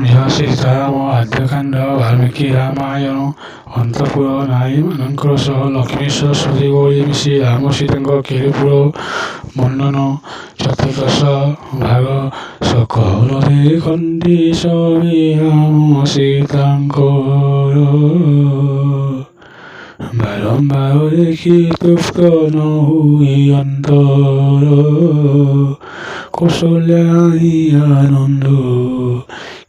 ସୀତାରାମ ଆଦ୍ୟକାଣ୍ଡ ବାଲ୍ମୀକି ରାମାୟଣ ଅନ୍ତପୁର ନାରୀମାନଙ୍କର ସହ ଲକ୍ଷ୍ମୀଶ୍ୱର ସୁଧୀଗୌରୀ ମିଶି ରାମ ସୀତାଙ୍କ କେଳିପୁର ବର୍ଣ୍ଣନ ଚତୁର୍ଦ୍ଦଶ ଭାଗ ସକଳ ଦେଖନ୍ତି ସବେ ରାମ ସୀତାଙ୍କର ବାରମ୍ବାର ଦେଖି ତୃପ୍ତ ନ ହୁଏ ଅନ୍ତର କୌଶଲ୍ୟା ରାଣୀ ଆନନ୍ଦ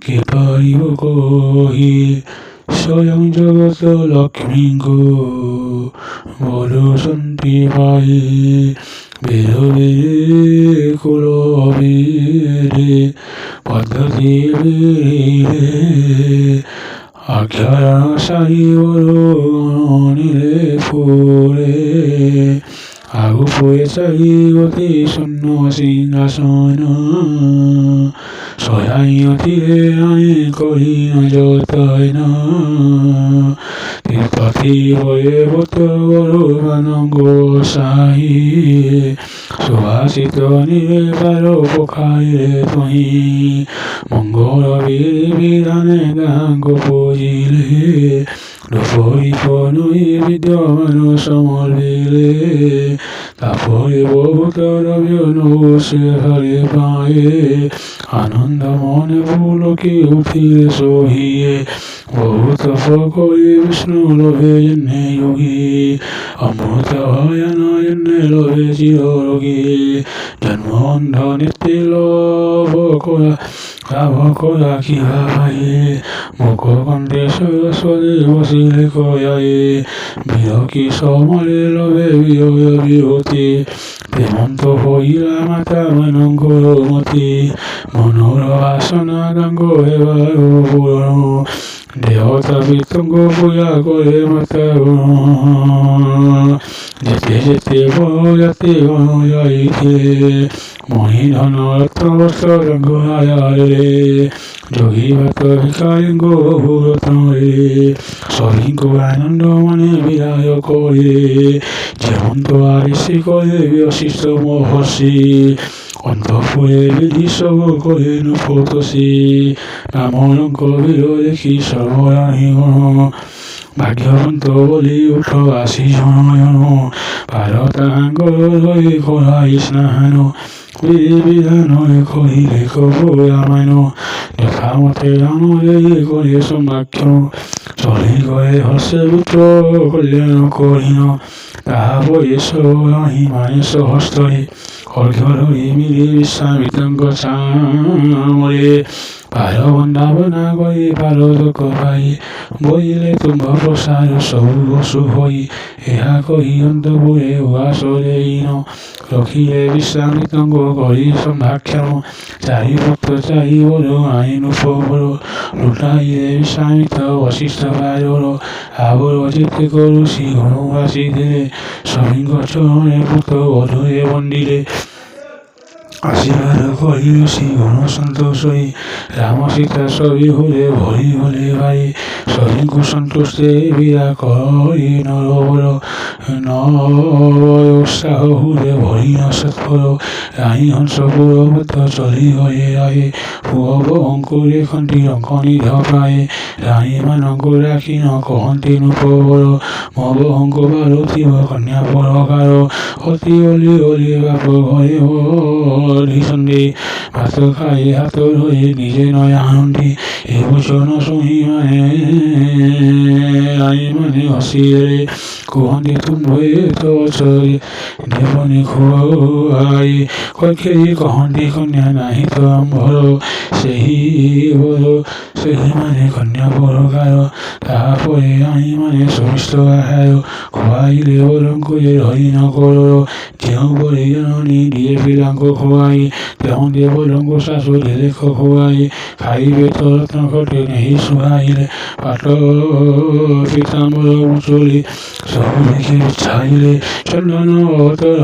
କେ ପାରିବ କହି ସ୍ୱୟଂ ଜଗତ ଲକ୍ଷ୍ମୀଙ୍କୁ ବରଷନ୍ତି ପାଇ ବେଦ ବେଦେ କୁଳ ବେଦେ ପଦ୍ଧତି ବେଦେ ଆଜ୍ଞାରଣ ସାହି ବରଗଣରେ ফুলে আগু ফুয়ে চাহি অতি শূন্য সিংহাসন সহায়তীরে আয়ে করি নজতায় না তীর্থী হয়ে বত বরমানঙ্গ সাহি সুভাষিত নিরে পার পোখারে তহি মঙ্গল বীর বিধানে গাঙ্গ পুজিলে নই বিদ্যমান সমর্পিলে তারপরে বহুত দ্রব্য নবসে হরে পায়ে আনন্দ মনে পুলকে উঠিলে সহিয়ে বহুত করে বিষ্ণু লোভে জন্যে যোগী অমৃত হয় নয়নে লোভে চিররোগী জন্ম অন্ধ নিত্যে লোভ করা লাভ করা কিবা পায়ে মুখ কণ্ঠে সরস্বতী বসিলে কয়ায়ে বিরকি সমরে লোভে বিরয় বিরতি প্রেমন্ত হইলা মাতা মানঙ্গর মতি মনোর বাসনা গাঙ্গ এবার পুরাণ দেবতা বিতঙ্গ পূজা করে মাতা যেতে যেতে বয়াতে যাইতে মহি ধন রত্ন বস্ত্র রঙ্গ আয়ারে যোগী ভাত ভিকারিঙ্গ ভূরতরে সহিঙ্গ আনন্দ মনে বিদায় করে যেমন তো আরিসি করে বিশিষ্ট মহর্ষি অন্তঃপুরে বিধি সব করে নুপতসী রামরঙ্গ বীর দেখি সর্বরাণী গণ ভাগ্যবন্ত বলি উঠ আসি জন ভারতাঙ্গ হয়ে করাই স্নান বিধি বিধান করিলে কবু রামায়ণ যথামতে রাম করে সমাখ্য চলি গয়ে হস্যে পুত্র কল্যাণ করিন তাহা বয়স রাহি মানেশ হস্তরে অর্ঘ্য ধরি মিলি বিশ্বামিতঙ্গ চামরে পার বন্দাবনা করে পারদক পাই বইলে তুম্ভ প্রসার সবু বসু হই ଏହା କହି ଅନ୍ତପୁରେ ଉଆସରେ ଇନ ରଖିଲେ ବିଶ୍ରାମିତଙ୍କ କରି ସମ୍ଭାକ୍ଷଣ ଚାରି ଭକ୍ତ ଚାରି ବର ଆଇନୁ ପବର ଲୁଟାଇଲେ ବିଶ୍ରାମିତ ବଶିଷ୍ଠ ବାଜର ଆବର ଯେତେ କରୁଷି ଗଣ ଆସିଥିଲେ ସ୍ୱାମୀଙ୍କ ଚରଣେ ପୁତ ବଧୂରେ ବନ୍ଦିଲେ আশীর্বাদ করি ঋষি গণ সন্তোষ হই রাম সীতা সবই হলে ভরি হলে ভাই সবিଙ୍କୁ সন্তুষ্টে বিয়া করি নরবর নবয় উৎসাহ হুলে ভরি ন সৎপর রাহি হংসপুর মধ্য চলি হয়ে রাহে পুব অঙ্কুরে খন্তি রঙ্কনি ধপায়ে রাহি ମାନଙ୍କ রাখি ন কহন্তি নুপবর মব অঙ্ক বারতিব কন্যা পরকার অতি অলি অলি বাপ ঘরে সন্ধি ভাত খাই হাত ধরে নিজে নয় আনন্দি এ বচন শুনি মানে হসিয়ে কুহন্তি তুম্ভে তো চরে দেবনী খুয়াই কক্ষে কহন্তি কন্যা নাহি তো আম্ভর ସେହି বর ସେହି ମାନେ କନ୍ୟା ପରକାର ତାହାପରେ ଆଇ ମାନେ ସୁମିଷ୍ଟ ଆହାର ଖୁଆଇଲେ ବରଙ୍କୁ ଯେ ରହି ନ କର ଯେଉଁ ପରି ଜନନୀ ଦିଏ ପିଲାଙ୍କୁ ଖୁଆଇ ତେଉଁ ଦେବରଙ୍କୁ ଶାଶୁ ଦେଖ ଖୁଆଇ ଖାଇବେ ତ ରତ୍ନ ଖଟେ ନେଇ ଶୁଆଇଲେ ପାଟ ପିତାମ୍ବର ଉଞ୍ଚୁଳି ସବୁ ଦେଖି ବିଛାଇଲେ ଚନ୍ଦନ ଅତର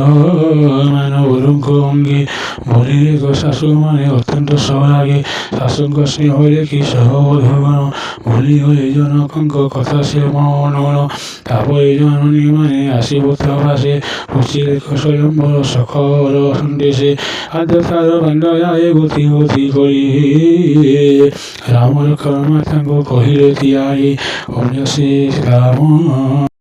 ମାନ ବରଙ୍କ ଅଙ୍ଗେ ବଲିରେ ଶାଶୁମାନେ ଅତ୍ୟନ୍ତ ସରାଗେ ଶାଶୁଙ୍କ ସ୍ନେହ ଦେଖି ସହବଧୂଗଣ ଭୁଲିଗଲେ ଜନକଙ୍କ କଥା ସେ ମନଗଣ ତାପରେ ଜନନୀ ମାନେ ଆସି ପୁତ୍ର ଭାସେ ରୁଚି ଲେଖ ସ୍ୱୟଂବର ସଖର ସନ୍ଦେଶେ ଆଦଶାର ପାଣ୍ଡୟାଏ ଗୋତି ଗୋତି କରି ରାମ ଲକ୍ଷ୍ମଣ ମାତାଙ୍କୁ କହିଲେ ତିଆରି ଅନ୍ୟ ସେ ରାମ